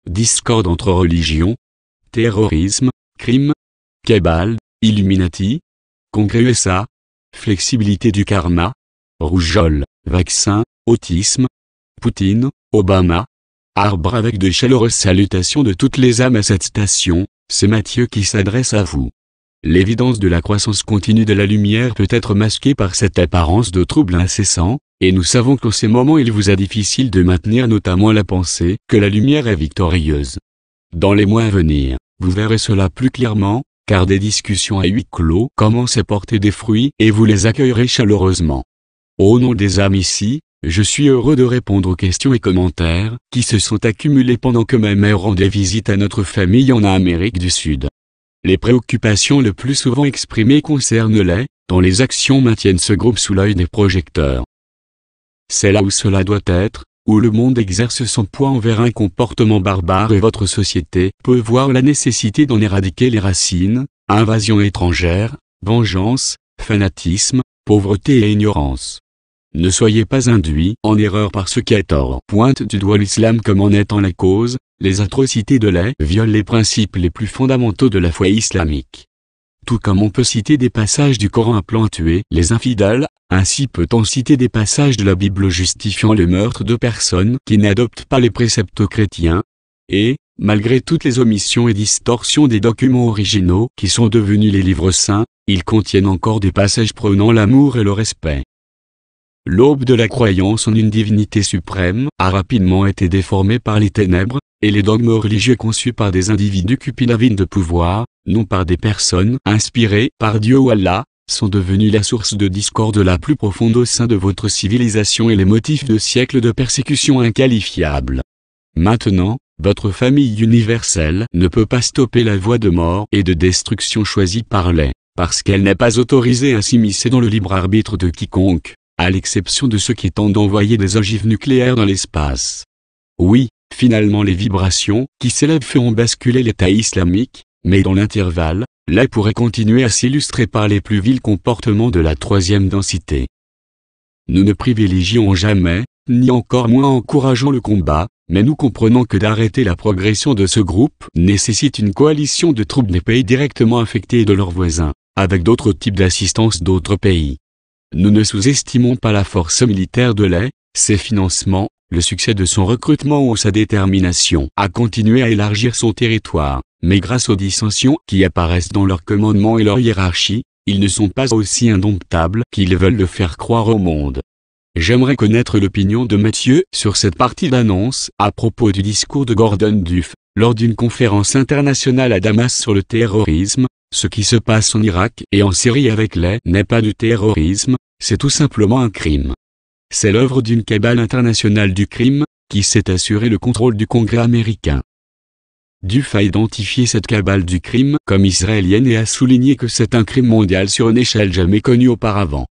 discorde entre religions, terrorisme, crime, cabale, Illuminati, Congrès USA, flexibilité du karma, rougeole, vaccin, autisme, Poutine, Obama. Arbre avec de chaleureuses salutations de toutes les âmes à cette station, c'est Mathieu qui s'adresse à vous. L'évidence de la croissance continue de la lumière peut être masquée par cette apparence de trouble incessant, et nous savons qu'en ces moments il vous est difficile de maintenir notamment la pensée que la lumière est victorieuse. Dans les mois à venir, vous verrez cela plus clairement, car des discussions à huis clos commencent à porter des fruits et vous les accueillerez chaleureusement. Au nom des âmes ici, je suis heureux de répondre aux questions et commentaires qui se sont accumulés pendant que ma mère rendait visite à notre famille en Amérique du Sud. Les préoccupations le plus souvent exprimées concernent les, dont les actions maintiennent ce groupe sous l'œil des projecteurs. C'est là où cela doit être, où le monde exerce son poids envers un comportement barbare et votre société peut voir la nécessité d'en éradiquer les racines, invasion étrangère, vengeance, fanatisme, pauvreté et ignorance. Ne soyez pas induits en erreur par ceux qui à tort pointent du doigt l'islam comme en étant la cause, les atrocités de lait violent les principes les plus fondamentaux de la foi islamique. Tout comme on peut citer des passages du Coran appelant à tuer les infidèles, ainsi peut-on citer des passages de la Bible justifiant le meurtre de personnes qui n'adoptent pas les préceptes chrétiens. Et, malgré toutes les omissions et distorsions des documents originaux qui sont devenus les livres saints, ils contiennent encore des passages prônant l'amour et le respect. L'aube de la croyance en une divinité suprême a rapidement été déformée par les ténèbres, et les dogmes religieux conçus par des individus cupidavines de pouvoir, non par des personnes inspirées par Dieu ou Allah, sont devenus la source de discorde la plus profonde au sein de votre civilisation et les motifs de siècles de persécution inqualifiables. Maintenant, votre famille universelle ne peut pas stopper la voie de mort et de destruction choisie par les, parce qu'elle n'est pas autorisée à s'immiscer dans le libre arbitre de quiconque, à l'exception de ceux qui tentent d'envoyer des ogives nucléaires dans l'espace. Oui, finalement les vibrations qui s'élèvent feront basculer l'État islamique, mais dans l'intervalle, là pourrait continuer à s'illustrer par les plus vils comportements de la troisième densité. Nous ne privilégions jamais, ni encore moins encourageons le combat, mais nous comprenons que d'arrêter la progression de ce groupe nécessite une coalition de troupes des pays directement affectés et de leurs voisins, avec d'autres types d'assistance d'autres pays. Nous ne sous-estimons pas la force militaire de l'Est, ses financements, le succès de son recrutement ou sa détermination à continuer à élargir son territoire, mais grâce aux dissensions qui apparaissent dans leur commandement et leur hiérarchie, ils ne sont pas aussi indomptables qu'ils veulent le faire croire au monde. J'aimerais connaître l'opinion de Mathieu sur cette partie d'annonce à propos du discours de Gordon Duff, lors d'une conférence internationale à Damas sur le terrorisme. Ce qui se passe en Irak et en Syrie avec les n'est pas du terrorisme, c'est tout simplement un crime. C'est l'œuvre d'une cabale internationale du crime, qui s'est assuré le contrôle du Congrès américain. Duff a identifié cette cabale du crime comme israélienne et a souligné que c'est un crime mondial sur une échelle jamais connue auparavant.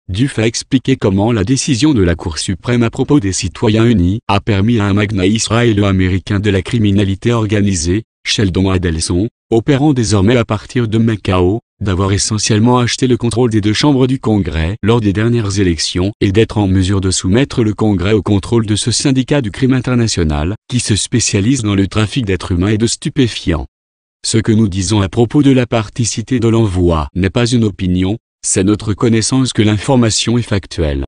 Duff a expliqué comment la décision de la Cour suprême à propos des citoyens unis a permis à un magnat israélo-américain de la criminalité organisée, Sheldon Adelson, opérant désormais à partir de Macao, d'avoir essentiellement acheté le contrôle des deux chambres du Congrès lors des dernières élections et d'être en mesure de soumettre le Congrès au contrôle de ce syndicat du crime international, qui se spécialise dans le trafic d'êtres humains et de stupéfiants. Ce que nous disons à propos de la particité de l'envoi n'est pas une opinion, c'est notre connaissance que l'information est factuelle.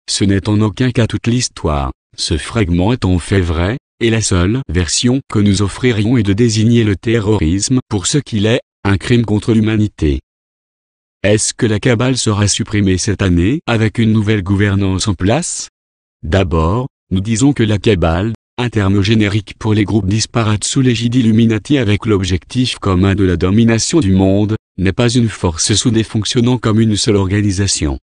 Ce n'est en aucun cas toute l'histoire, ce fragment est en fait vrai, et la seule version que nous offririons est de désigner le terrorisme pour ce qu'il est, un crime contre l'humanité. Est-ce que la cabale sera supprimée cette année avec une nouvelle gouvernance en place? D'abord, nous disons que la cabale, un terme générique pour les groupes disparates sous l'égide Illuminati avec l'objectif commun de la domination du monde, n'est pas une force soudée fonctionnant comme une seule organisation.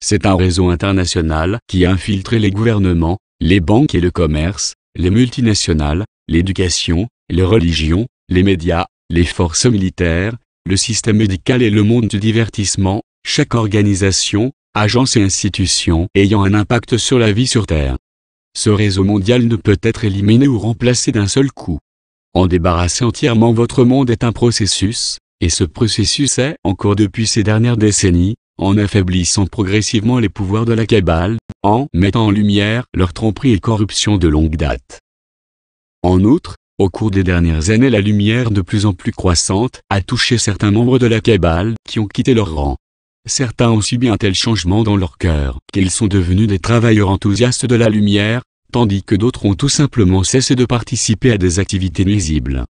C'est un réseau international qui a infiltré les gouvernements, les banques et le commerce, les multinationales, l'éducation, les religions, les médias, les forces militaires, le système médical et le monde du divertissement, chaque organisation, agence et institution ayant un impact sur la vie sur Terre. Ce réseau mondial ne peut être éliminé ou remplacé d'un seul coup. En débarrasser entièrement votre monde est un processus, et ce processus est en cours depuis ces dernières décennies, en affaiblissant progressivement les pouvoirs de la cabale, en mettant en lumière leur tromperie et corruption de longue date. En outre, Au cours des dernières années, la lumière de plus en plus croissante a touché certains membres de la Cabale qui ont quitté leur rang. Certains ont subi un tel changement dans leur cœur qu'ils sont devenus des travailleurs enthousiastes de la lumière, tandis que d'autres ont tout simplement cessé de participer à des activités nuisibles.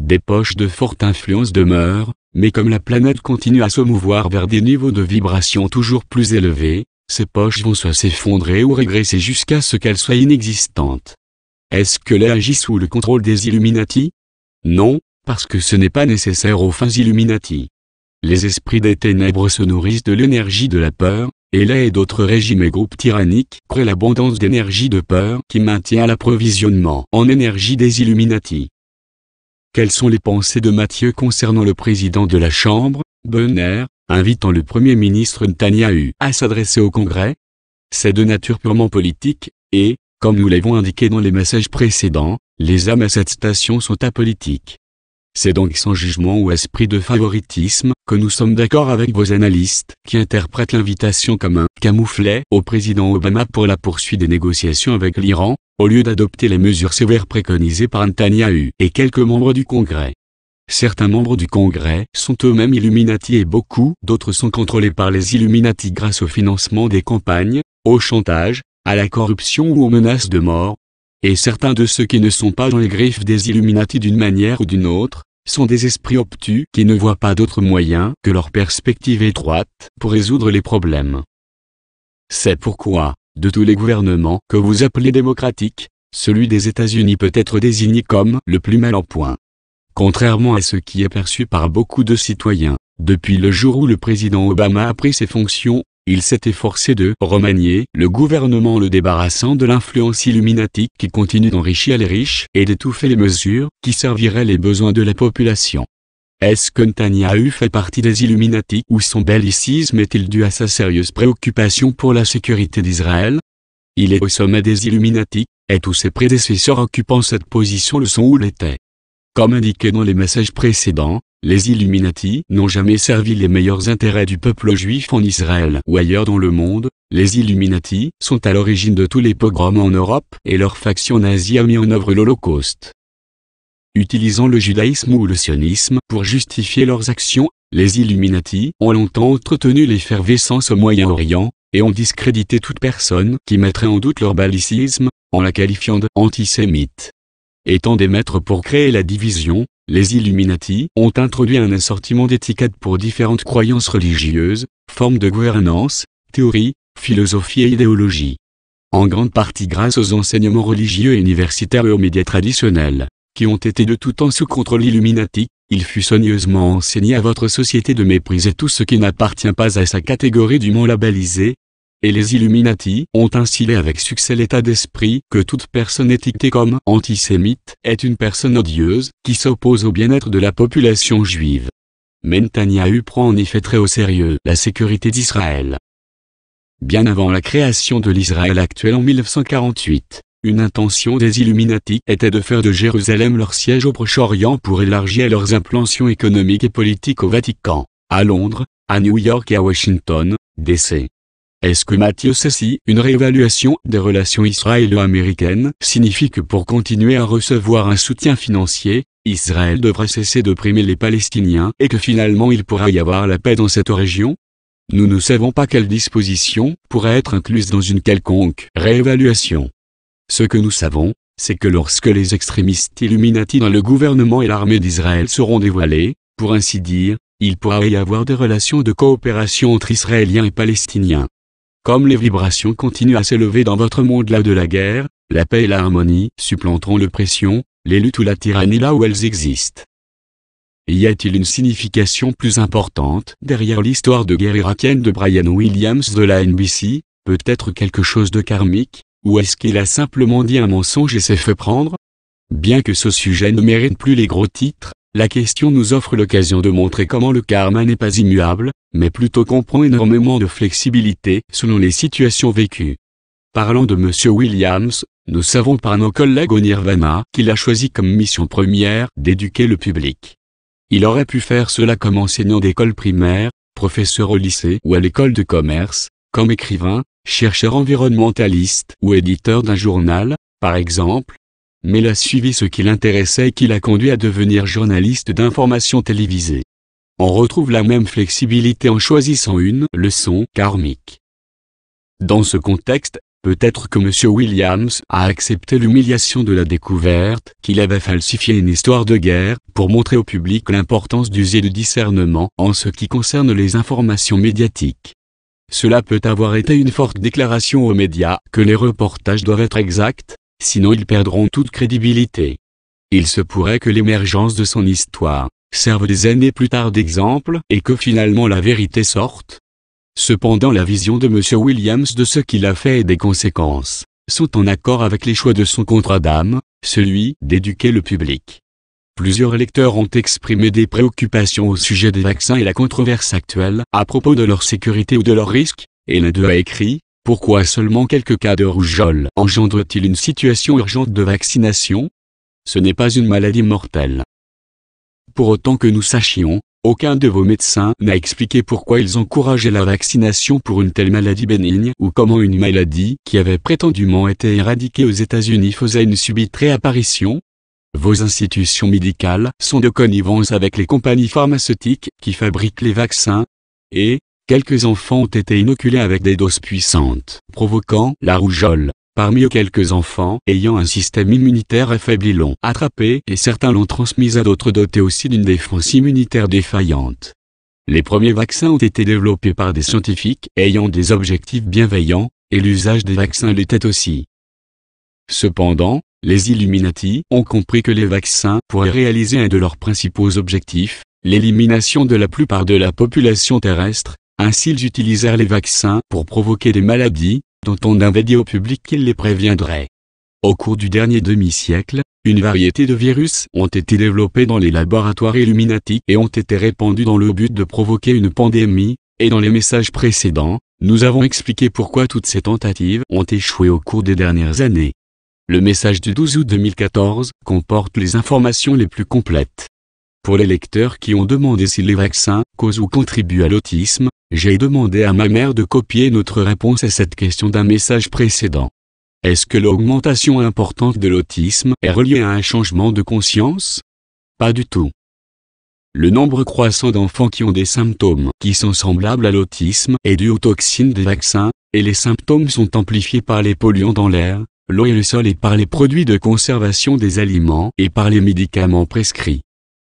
Des poches de forte influence demeurent, mais comme la planète continue à se mouvoir vers des niveaux de vibration toujours plus élevés, ces poches vont soit s'effondrer ou régresser jusqu'à ce qu'elles soient inexistantes. Est-ce que l'État agit sous le contrôle des Illuminati? Non, parce que ce n'est pas nécessaire aux fins Illuminati. Les esprits des ténèbres se nourrissent de l'énergie de la peur, et l'État et d'autres régimes et groupes tyranniques créent l'abondance d'énergie de peur qui maintient l'approvisionnement en énergie des Illuminati. Quelles sont les pensées de Matthieu concernant le président de la Chambre, Boehner, invitant le Premier ministre Netanyahou à s'adresser au Congrès? C'est de nature purement politique, et, comme nous l'avons indiqué dans les messages précédents, les âmes à cette station sont apolitiques. C'est donc sans jugement ou esprit de favoritisme que nous sommes d'accord avec vos analystes qui interprètent l'invitation comme un camouflet au président Obama pour la poursuite des négociations avec l'Iran, au lieu d'adopter les mesures sévères préconisées par Netanyahou et quelques membres du Congrès. Certains membres du Congrès sont eux-mêmes Illuminati et beaucoup d'autres sont contrôlés par les Illuminati grâce au financement des campagnes, au chantage, à la corruption ou aux menaces de mort. Et certains de ceux qui ne sont pas dans les griffes des Illuminati d'une manière ou d'une autre, sont des esprits obtus qui ne voient pas d'autre moyen que leur perspective étroite pour résoudre les problèmes. C'est pourquoi, de tous les gouvernements que vous appelez démocratiques, celui des États-Unis peut être désigné comme le plus mal en point. Contrairement à ce qui est perçu par beaucoup de citoyens, depuis le jour où le président Obama a pris ses fonctions, il s'est efforcé de remanier le gouvernement en le débarrassant de l'influence illuminatique qui continue d'enrichir les riches et d'étouffer les mesures qui serviraient les besoins de la population. Est-ce que Netanyahou fait partie des Illuminati ou son bellicisme est-il dû à sa sérieuse préoccupation pour la sécurité d'Israël? Il est au sommet des Illuminati, et tous ses prédécesseurs occupant cette position le sont ou l'étaient. Comme indiqué dans les messages précédents, les Illuminati n'ont jamais servi les meilleurs intérêts du peuple juif en Israël ou ailleurs dans le monde. Les Illuminati sont à l'origine de tous les pogroms en Europe et leur faction nazie a mis en œuvre l'Holocauste. Utilisant le judaïsme ou le sionisme pour justifier leurs actions, les Illuminati ont longtemps entretenu l'effervescence au Moyen-Orient, et ont discrédité toute personne qui mettrait en doute leur bellicisme, en la qualifiant d'antisémite. Étant des maîtres pour créer la division, les Illuminati ont introduit un assortiment d'étiquettes pour différentes croyances religieuses, formes de gouvernance, théories, philosophie et idéologie. En grande partie grâce aux enseignements religieux et universitaires et aux médias traditionnels, qui ont été de tout temps sous contrôle Illuminati, il fut soigneusement enseigné à votre société de mépriser tout ce qui n'appartient pas à sa catégorie dûment labellisée. Et les Illuminati ont instillé avec succès l'état d'esprit que toute personne étiquetée comme antisémite est une personne odieuse qui s'oppose au bien-être de la population juive. Mais Netanyahou prend en effet très au sérieux la sécurité d'Israël. Bien avant la création de l'Israël actuel en 1948, une intention des Illuminati était de faire de Jérusalem leur siège au Proche-Orient pour élargir leurs implantations économiques et politiques au Vatican, à Londres, à New York et à Washington, D.C. Est-ce que Matthieu sait si une réévaluation des relations israélo-américaines signifie que pour continuer à recevoir un soutien financier, Israël devrait cesser d'opprimer les Palestiniens et que finalement il pourra y avoir la paix dans cette région? Nous ne savons pas quelles dispositions pourraient être incluses dans une quelconque réévaluation. Ce que nous savons, c'est que lorsque les extrémistes Illuminati dans le gouvernement et l'armée d'Israël seront dévoilés, pour ainsi dire, il pourra y avoir des relations de coopération entre Israéliens et Palestiniens. Comme les vibrations continuent à s'élever dans votre monde là de la guerre, la paix et l'harmonie supplanteront l'oppression, les luttes ou la tyrannie là où elles existent. Y a-t-il une signification plus importante derrière l'histoire de guerre irakienne de Brian Williams de la NBC, peut-être quelque chose de karmique, ou est-ce qu'il a simplement dit un mensonge et s'est fait prendre? Bien que ce sujet ne mérite plus les gros titres, la question nous offre l'occasion de montrer comment le karma n'est pas immuable, mais plutôt comprend énormément de flexibilité selon les situations vécues. Parlant de M. Williams, nous savons par nos collègues au Nirvana qu'il a choisi comme mission première d'éduquer le public. Il aurait pu faire cela comme enseignant d'école primaire, professeur au lycée ou à l'école de commerce, comme écrivain, chercheur environnementaliste ou éditeur d'un journal, par exemple. mais il a suivi ce qui l'intéressait et qui l'a conduit à devenir journaliste d'information télévisée. On retrouve la même flexibilité en choisissant une leçon karmique. Dans ce contexte, peut-être que M. Williams a accepté l'humiliation de la découverte qu'il avait falsifié une histoire de guerre pour montrer au public l'importance d'user de discernement en ce qui concerne les informations médiatiques. Cela peut avoir été une forte déclaration aux médias que les reportages doivent être exacts, sinon ils perdront toute crédibilité. Il se pourrait que l'émergence de son histoire serve des années plus tard d'exemple et que finalement la vérité sorte. Cependant la vision de M. Williams de ce qu'il a fait et des conséquences sont en accord avec les choix de son contrat d'âme, celui d'éduquer le public. Plusieurs lecteurs ont exprimé des préoccupations au sujet des vaccins et la controverse actuelle à propos de leur sécurité ou de leurs risques, et l'un d'eux a écrit « Pourquoi seulement quelques cas de rougeole engendrent-ils une situation urgente de vaccination ? Ce n'est pas une maladie mortelle. » Pour autant que nous sachions, aucun de vos médecins n'a expliqué pourquoi ils encourageaient la vaccination pour une telle maladie bénigne ou comment une maladie qui avait prétendument été éradiquée aux États-Unis faisait une subite réapparition. Vos institutions médicales sont de connivence avec les compagnies pharmaceutiques qui fabriquent les vaccins, et quelques enfants ont été inoculés avec des doses puissantes, provoquant la rougeole. Parmi eux quelques enfants ayant un système immunitaire affaibli l'ont attrapé et certains l'ont transmise à d'autres dotés aussi d'une défense immunitaire défaillante. Les premiers vaccins ont été développés par des scientifiques ayant des objectifs bienveillants, et l'usage des vaccins l'était aussi. Cependant, les Illuminati ont compris que les vaccins pourraient réaliser un de leurs principaux objectifs, l'élimination de la plupart de la population terrestre. Ainsi ils utilisèrent les vaccins pour provoquer des maladies, dont on avait dit au public qu'ils les préviendraient. Au cours du dernier demi-siècle, une variété de virus ont été développés dans les laboratoires Illuminati et ont été répandus dans le but de provoquer une pandémie, et dans les messages précédents, nous avons expliqué pourquoi toutes ces tentatives ont échoué au cours des dernières années. Le message du 12 août 2014 comporte les informations les plus complètes. Pour les lecteurs qui ont demandé si les vaccins causent ou contribuent à l'autisme, j'ai demandé à ma mère de copier notre réponse à cette question d'un message précédent. Est-ce que l'augmentation importante de l'autisme est reliée à un changement de conscience? Pas du tout. Le nombre croissant d'enfants qui ont des symptômes qui sont semblables à l'autisme est dû aux toxines des vaccins, et les symptômes sont amplifiés par les polluants dans l'air, l'eau et le sol et par les produits de conservation des aliments et par les médicaments prescrits.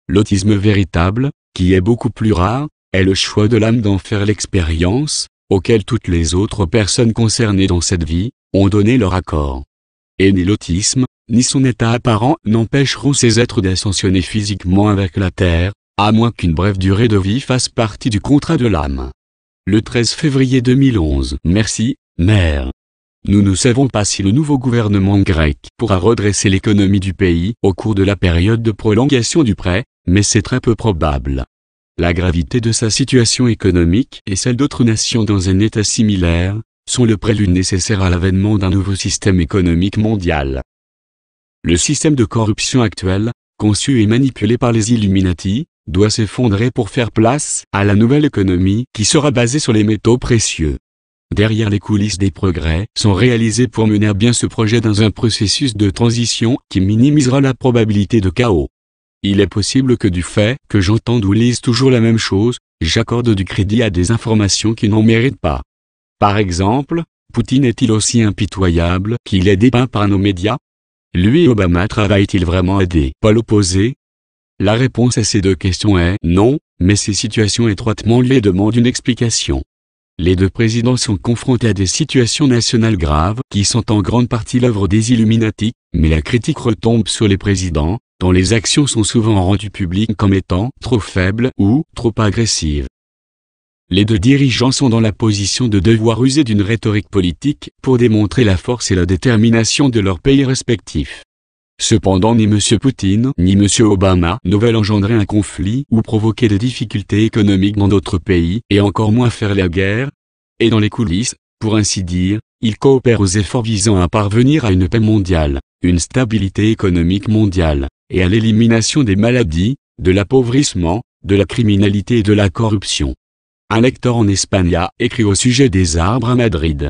L'autisme véritable, qui est beaucoup plus rare, est le choix de l'âme d'en faire l'expérience, auquel toutes les autres personnes concernées dans cette vie ont donné leur accord. Et ni l'autisme, ni son état apparent n'empêcheront ces êtres d'ascensionner physiquement avec la Terre, à moins qu'une brève durée de vie fasse partie du contrat de l'âme. Le 13 février 2011. Merci, mère. Nous ne savons pas si le nouveau gouvernement grec pourra redresser l'économie du pays au cours de la période de prolongation du prêt, mais c'est très peu probable. La gravité de sa situation économique et celle d'autres nations dans un état similaire sont le prélude nécessaire à l'avènement d'un nouveau système économique mondial. Le système de corruption actuel, conçu et manipulé par les Illuminati, doit s'effondrer pour faire place à la nouvelle économie qui sera basée sur les métaux précieux. Derrière les coulisses des progrès sont réalisés pour mener à bien ce projet dans un processus de transition qui minimisera la probabilité de chaos. Il est possible que du fait que j'entende ou lise toujours la même chose, j'accorde du crédit à des informations qui n'en méritent pas. Par exemple, Poutine est-il aussi impitoyable qu'il est dépeint par nos médias? Lui et Obama travaillent-ils vraiment à des pôles opposés? La réponse à ces deux questions est non, mais ces situations étroitement liées demandent une explication. Les deux présidents sont confrontés à des situations nationales graves qui sont en grande partie l'œuvre des Illuminati, mais la critique retombe sur les présidents, dont les actions sont souvent rendues publiques comme étant trop faibles ou trop agressives. Les deux dirigeants sont dans la position de devoir user d'une rhétorique politique pour démontrer la force et la détermination de leurs pays respectifs. Cependant ni M. Poutine ni M. Obama ne veulent engendrer un conflit ou provoquer des difficultés économiques dans d'autres pays et encore moins faire la guerre. Et dans les coulisses, pour ainsi dire, ils coopèrent aux efforts visant à parvenir à une paix mondiale, une stabilité économique mondiale, et à l'élimination des maladies, de l'appauvrissement, de la criminalité et de la corruption. Un lecteur en Espagne a écrit au sujet des arbres à Madrid.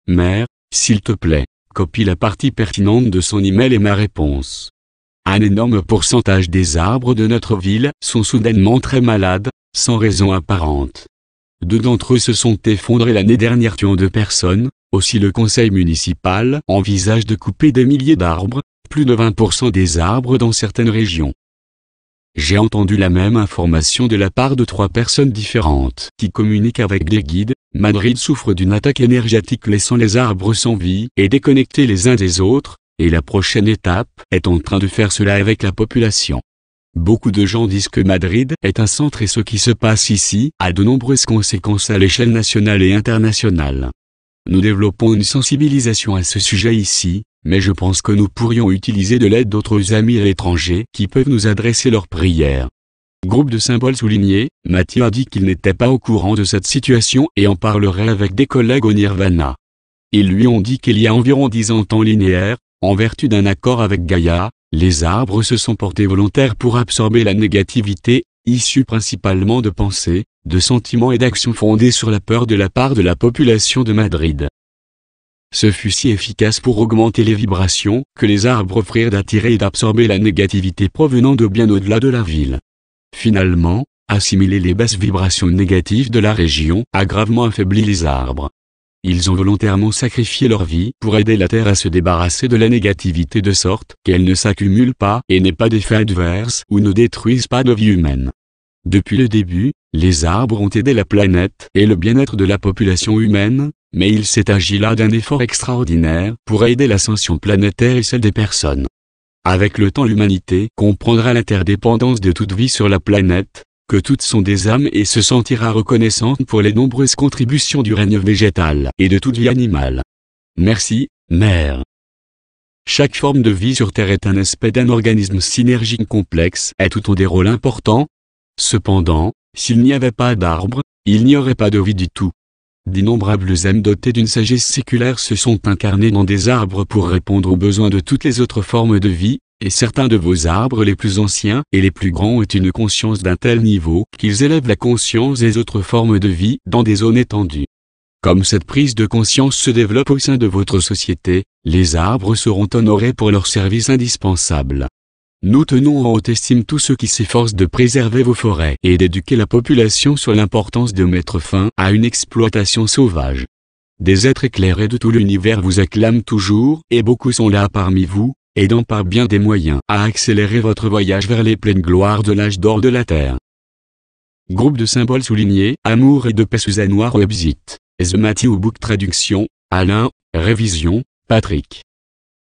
Mère, s'il te plaît, copie la partie pertinente de son email et ma réponse. Un énorme pourcentage des arbres de notre ville sont soudainement très malades, sans raison apparente. 2 d'entre eux se sont effondrés l'année dernière tuant 2 personnes, aussi le conseil municipal envisage de couper des milliers d'arbres, plus de 20% des arbres dans certaines régions. J'ai entendu la même information de la part de 3 personnes différentes qui communiquent avec des guides. Madrid souffre d'une attaque énergétique laissant les arbres sans vie et déconnectés les uns des autres, et la prochaine étape est en train de faire cela avec la population. Beaucoup de gens disent que Madrid est un centre et ce qui se passe ici a de nombreuses conséquences à l'échelle nationale et internationale. Nous développons une sensibilisation à ce sujet ici, mais je pense que nous pourrions utiliser de l'aide d'autres amis à l'étranger qui peuvent nous adresser leurs prières. Groupe de symboles souligné, Mathieu a dit qu'il n'était pas au courant de cette situation et en parlerait avec des collègues au Nirvana. Ils lui ont dit qu'il y a environ 10 ans en temps linéaire, en vertu d'un accord avec Gaïa, les arbres se sont portés volontaires pour absorber la négativité, issue principalement de pensées, de sentiments et d'actions fondées sur la peur de la part de la population de Madrid. Ce fut si efficace pour augmenter les vibrations que les arbres offrirent d'attirer et d'absorber la négativité provenant de bien au-delà de la ville. Finalement, assimiler les basses vibrations négatives de la région a gravement affaibli les arbres. Ils ont volontairement sacrifié leur vie pour aider la Terre à se débarrasser de la négativité de sorte qu'elle ne s'accumule pas et n'ait pas d'effets adverses ou ne détruise pas de vie humaine. Depuis le début, les arbres ont aidé la planète et le bien-être de la population humaine, mais il s'est agi là d'un effort extraordinaire pour aider l'ascension planétaire et celle des personnes. Avec le temps l'humanité comprendra l'interdépendance de toute vie sur la planète, que toutes sont des âmes et se sentira reconnaissante pour les nombreuses contributions du règne végétal et de toute vie animale. Merci, Mère. Chaque forme de vie sur Terre est un aspect d'un organisme synergique complexe et tout ont des rôles importants. Cependant, s'il n'y avait pas d'arbres, il n'y aurait pas de vie du tout. D'innombrables âmes dotées d'une sagesse séculaire se sont incarnées dans des arbres pour répondre aux besoins de toutes les autres formes de vie, et certains de vos arbres les plus anciens et les plus grands ont une conscience d'un tel niveau qu'ils élèvent la conscience des autres formes de vie dans des zones étendues. Comme cette prise de conscience se développe au sein de votre société, les arbres seront honorés pour leur service indispensable. Nous tenons en haute estime tous ceux qui s'efforcent de préserver vos forêts et d'éduquer la population sur l'importance de mettre fin à une exploitation sauvage. Des êtres éclairés de tout l'univers vous acclament toujours et beaucoup sont là parmi vous, aidant par bien des moyens à accélérer votre voyage vers les pleines gloires de l'âge d'or de la Terre. Groupe de symboles soulignés, amour et de paix Suzanne Webzit. The Matthew Book Traduction, Alain, révision, Patrick.